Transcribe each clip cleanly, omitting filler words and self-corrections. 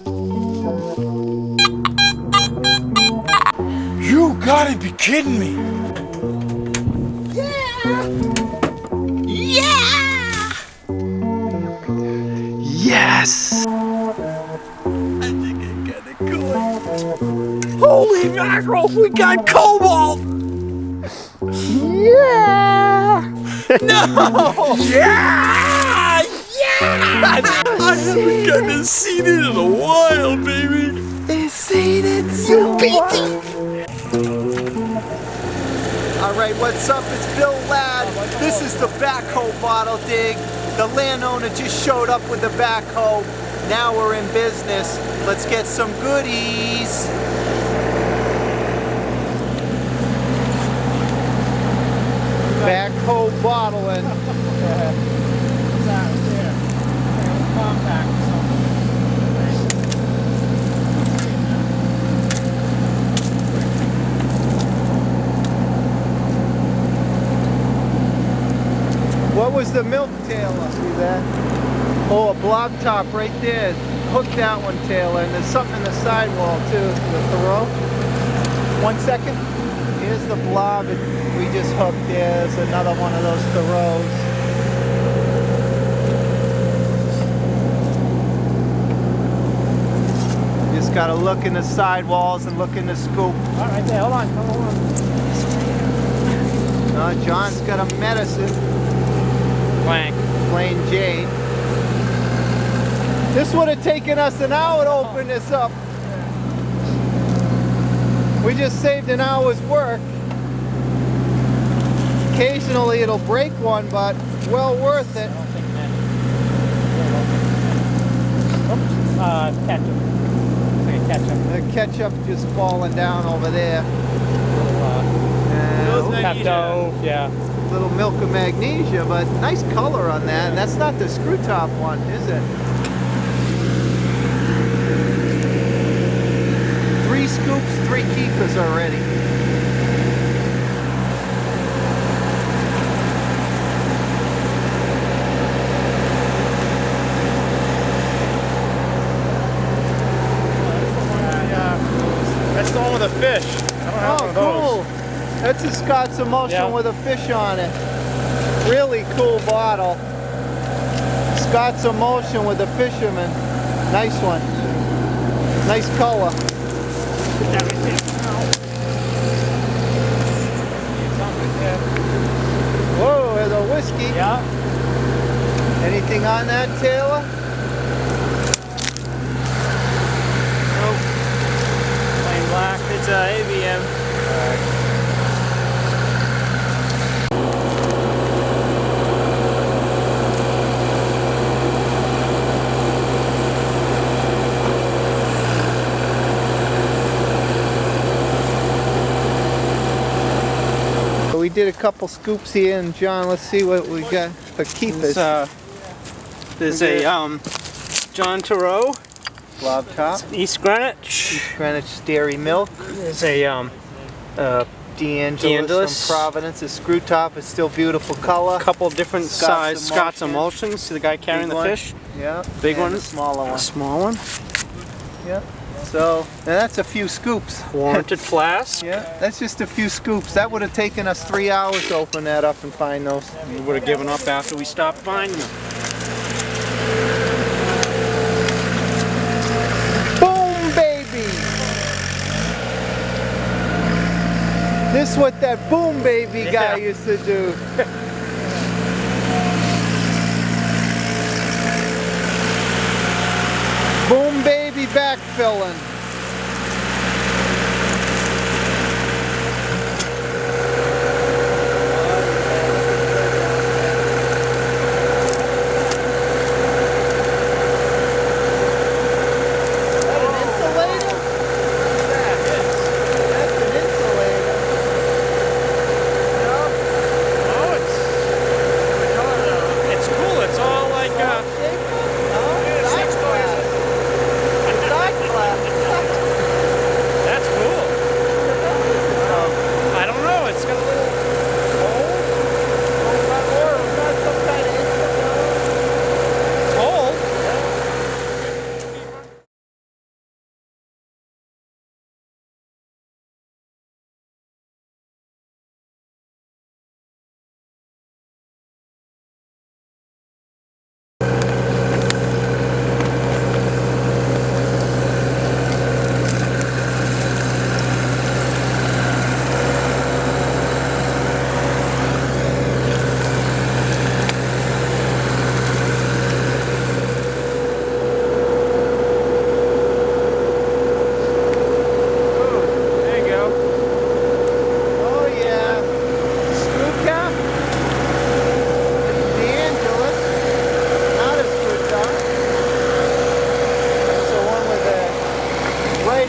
You gotta be kidding me! Yeah! Yes! I think I got it going. Holy mackerel! We got cobalt! Yeah! No! Yeah! Yeah! I haven't gotten seen it in a while, baby! They've seen it so much. Alright, what's up? It's Bill Ladd. This is the Backhoe Bottle Dig. The landowner just showed up with the backhoe. Now we're in business. Let's get some goodies. Backhoe bottling. What was the milk, Taylor? See that? Oh, a blob top right there. Hook that one, Taylor. And there's something in the sidewall too. The throw. 1 second. Here's the blob we just hooked. There's another one of those throws. Just gotta look in the sidewalls and look in the scoop. All right, there. Hold on. John's got a medicine. Blank. Plain Jane. This would have taken us an hour to open this up. We just saved an hour's work. Occasionally it'll break one, but well worth it. Ketchup. It's like a ketchup. The ketchup just falling down over there. Pepto, yeah. Little milk of magnesia, but nice color on that. And that's not the screw top one, is it? 3 scoops, 3 keepers already. That's the one with a fish. I don't have one of those. Cool. That's a Scott's Emulsion with a fish on it. Really cool bottle. Scott's Emulsion with a fisherman. Nice one. Nice color. Whoa, there's a whiskey. Yeah. Anything on that, Taylor? Nope. Plain black. It's a ABM. We did a couple scoops here, and John, let's see what we got for keepers. There's a John Thoreau. Blob top. East Greenwich. East Greenwich Dairy Milk. There's a D'Angelis from Providence. The screw top is still beautiful color. A couple different size Scott's Emulsions. See the guy carrying the fish? Yeah. Big one. A smaller one. A small one. Yeah. So, and that's a few scoops. Warranted flask. Yeah, that's just a few scoops. That would have taken us 3 hours to open that up and find those. We would have given up after we stopped finding them. Boom, baby! This is what that boom baby guy used to do. Boom baby backfilling.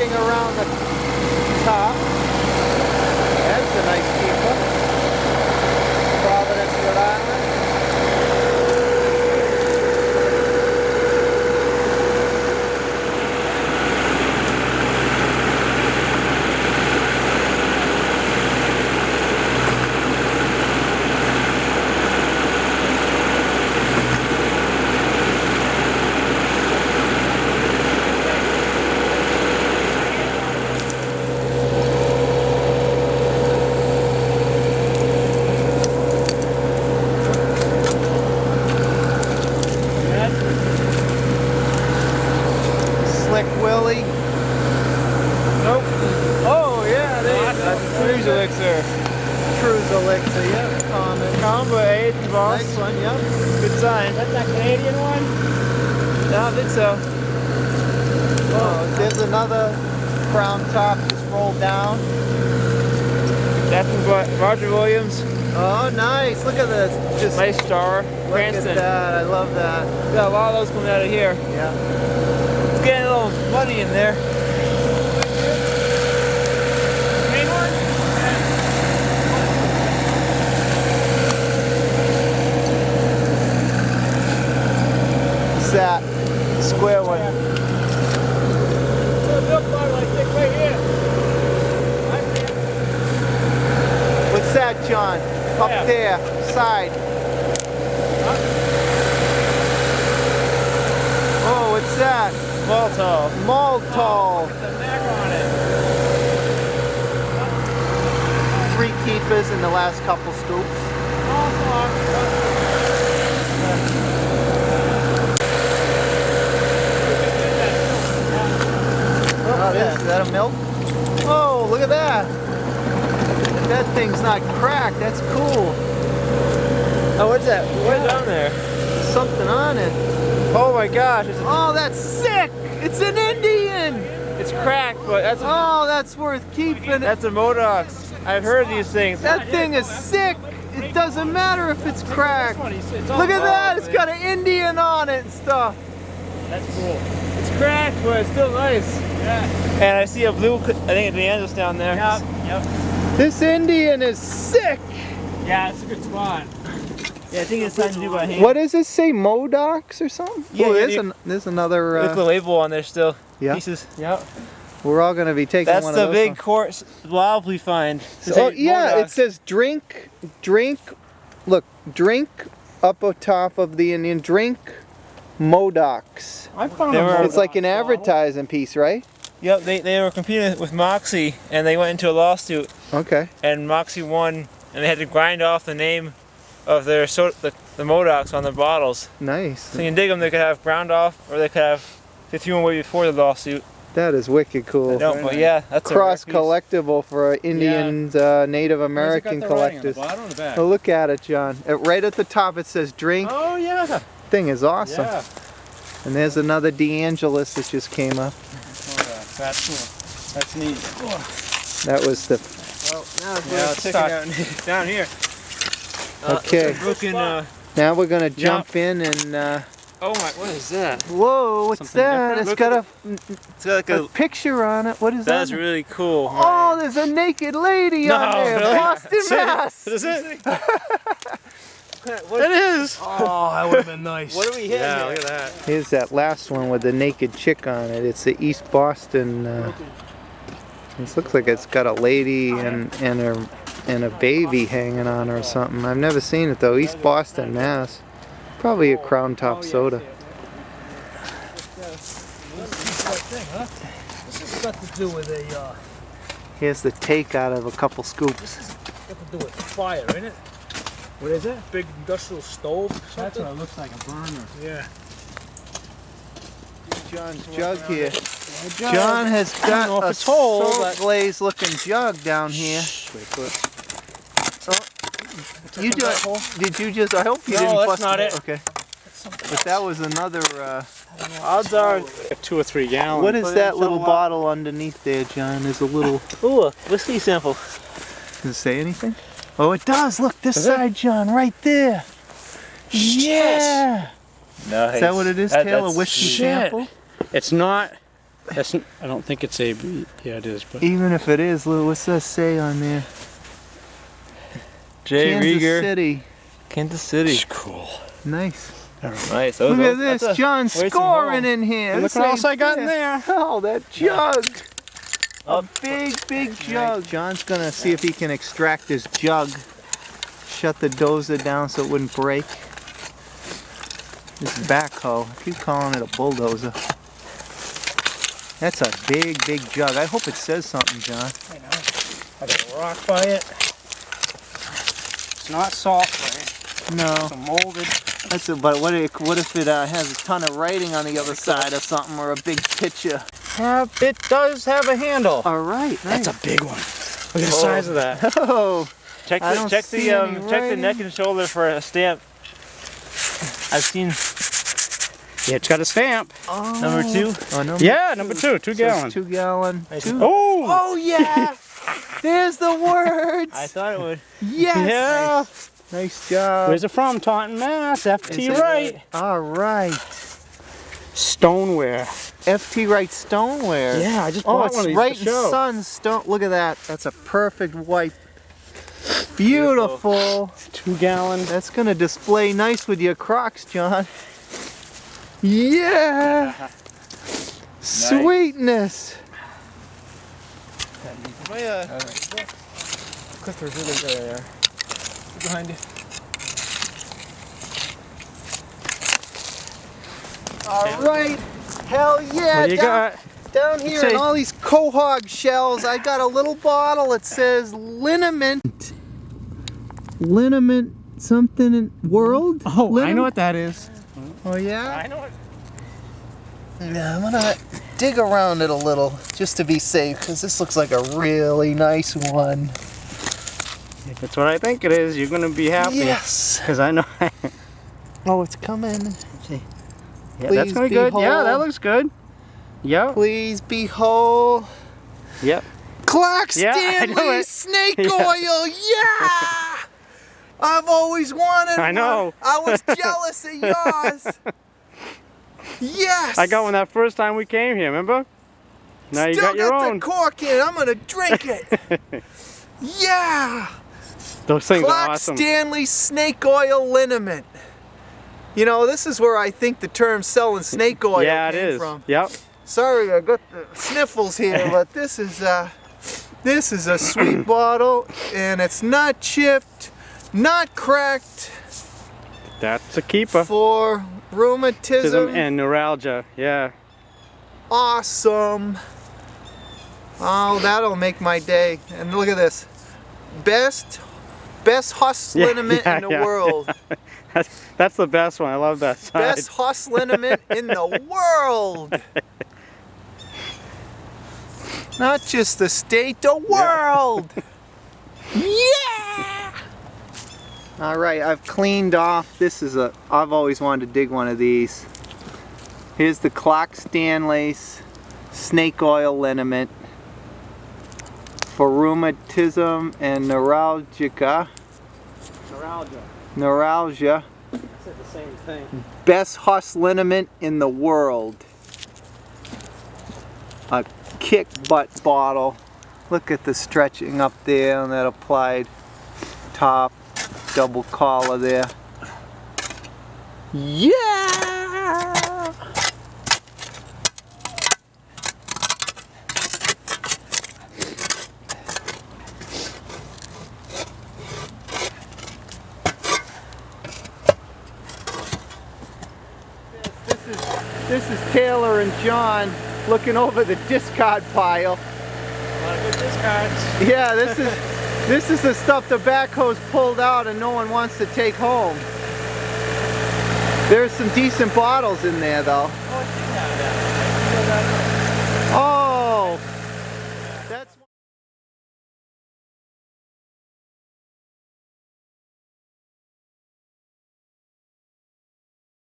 sliding around the top. That's a nice keeper. Providence, Rhode Island. Willie. Nope. Oh yeah, Cruise elixir. Cruise elixir, yeah. Combo 8, boss. Nice one, yep. Good sign. That's that Canadian one? No, I think so. Oh, there's another crown top just rolled down. That's from Roger Williams. Oh, nice. Look at this. Just Nice star. look Cranston. at that. I love that. Got a lot of those coming out of here. Yeah. It's getting a little muddy in there. Main one? What's that? Square one. It's a milk bottle I think right here. What's that, John? Up Yeah. there, side. Oh, what's that? Molotov. Maltol. The neck on it. 3 keepers in the last couple scoops. Oh, is that a milk? Oh, look at that. That thing's not cracked. That's cool. Oh, what's that? What's on there? There's something on it. Oh my gosh, it's, Oh, that's sick. It's an Indian. it's cracked, but that's Oh, that's worth keeping. that's a Modoc. I've heard these things. That thing is sick. It doesn't matter if it's cracked. Look at that. It's got an Indian on it and stuff. That's cool. It's cracked, but it's still nice. Yeah. And I see a blue, I think the Angel's down there. Yep. This Indian is sick. Yeah, it's a good spot. Yeah, I think it's time to do by hand. What does it say? Modocs or something? Yeah, oh, yeah, there's another. Look at the label on there still. Yeah. Pieces. Yep. We're all gonna be taking That's one the of those. big course wildly find. Oh yeah, it says drink. Look, drink up on top of the Indian. Drink Modocs. I found them. It's like an advertising piece, right? Yep, they were competing with Moxie and they went into a lawsuit Okay. and Moxie won and they had to grind off the name of their the Modocs on the bottles. Nice. So you can dig them, they could have ground off or they could have 51 way before the lawsuit. That is wicked cool. No, but yeah, that's Cross a rare piece. collectible for Indians, Native American collectors. Bottom or the back? Oh, look at it, John. Right at the top it says drink. Oh yeah. Thing is awesome. Yeah. And there's another DeAngelis that just came up. That's cool. That's neat. That was the. Well, now it's out down here. Okay. Broken, Now we're gonna jump in and. oh my! What is that? Whoa! What's Something that? different? It's got It's got like a picture on it. What is that? That's really cool. Oh, there's a naked lady No, on there. really? Boston, Mass. What is it? It is. Oh, that would have been nice. What do we hit? Yeah, here? look at that. Here's that last one with the naked chick on it. It's the East Boston. This looks like it's got a lady and a baby hanging on her or something. I've never seen it though. East Boston, Mass. Probably a Crown Top soda. This has got to do with a, Here's the take out of a couple scoops. got to do with fire, isn't it? What is it? Big industrial stove. That's what it looks like, a burner. Yeah. John's jug here. John has got a whole, salt glaze looking jug down here. You did you just? I hope you No, didn't that's bust not it. Okay. But that was another. Odds are 2 or 3 gallons. What is that little bottle underneath there, John? There's a little. ooh, a whiskey sample. Does it say anything? Oh, it does. Look, this side, John, right there. Yeah. Nice. Is that what it is, Taylor? Whiskey shit. sample? It's not That's, I don't think it's a, yeah it is, but. Even if it is, Lou, what's that say on there? Jay Kansas Rieger, City. Kansas City. It's cool. Nice. Nice. Look at this, John scoring in here. Look This what else ain't I got in fair. there. Oh, that jug. A Oh. big jug. John's gonna see if he can extract this jug. Shut the dozer down so it wouldn't break. This backhoe. I keep calling it a bulldozer. That's a big jug. I hope it says something, John. I know. I got a rock by it. It's not soft, right? No. It's molded. That's a, but what if it has a ton of writing on the other side or something, or a big picture? It does have a handle. All right, nice. That's a big one. Look at the size of that. Oh, Check I the don't check see the any check the writing. neck and shoulder for a stamp. I've seen Yeah, it's got a stamp. oh. number 2. Oh, number Yeah, number 2, 2 So it's gallon. 2 gallon. Two. Oh! Oh yeah! There's the words. I thought it would. Yes. Yeah. Nice job. Where's it from? Taunton, Mass. FT Is it? Wright. All right. Stoneware. FT Wright stoneware. Yeah, I just Oh, bought it's one of these Wright to and show. Son stone. Look at that. That's a perfect white. Beautiful. 2 gallon. That's gonna display nice with your Crocs, John. Yeah. Sweetness. Clippers are there. Behind you. All right. Hell yeah. What do you got? Down here in all these quahog shells, I got a little bottle that says liniment. Liniment something in world? Oh, I know what that is. Oh yeah? I know it. Yeah, I'm gonna dig around it a little just to be safe, because this looks like a really nice one. If it's what I think it is, you're going to be happy. Yes. Because I know. Oh, it's coming. Yeah, Please that's going to be be good. Yeah, whole. that looks good. Yep. Please be whole. Yep. Clark Yeah, I know Stanley it. snake Yeah. oil, yeah! I've always wanted I know. one. I was jealous of yours. Yes! I got one that first time we came here, remember? Now you Still got your own. the cork in. I'm gonna drink it. Yeah! Those things are Clark awesome. Stanley snake oil liniment. You know, this is where I think the term selling snake oil Yeah, it came is. from. Yep. Sorry, I got the sniffles here, but this is a sweet bottle, and it's not chipped, not cracked, That's a keeper. for rheumatism. And neuralgia. Yeah. Awesome. Oh, that'll make my day. And look at this. Best horse liniment in the world. That's the best one. I love that side. Best horse liniment in the world. Not just the state, the world. Yeah. All right, I've cleaned off. This is I've always wanted to dig one of these. Here's the Clark Stanley's snake oil liniment for rheumatism and neuralgia. Neuralgia. It's the same thing. Best horse liniment in the world. A kick butt bottle. Look at the stretching up there on that applied top, double collar there. Yeah! This is Taylor and John looking over the discard pile. A lot of good discards. Yeah, this is the stuff the backhoe's pulled out and no one wants to take home. There's some decent bottles in there though. Oh, it did have that.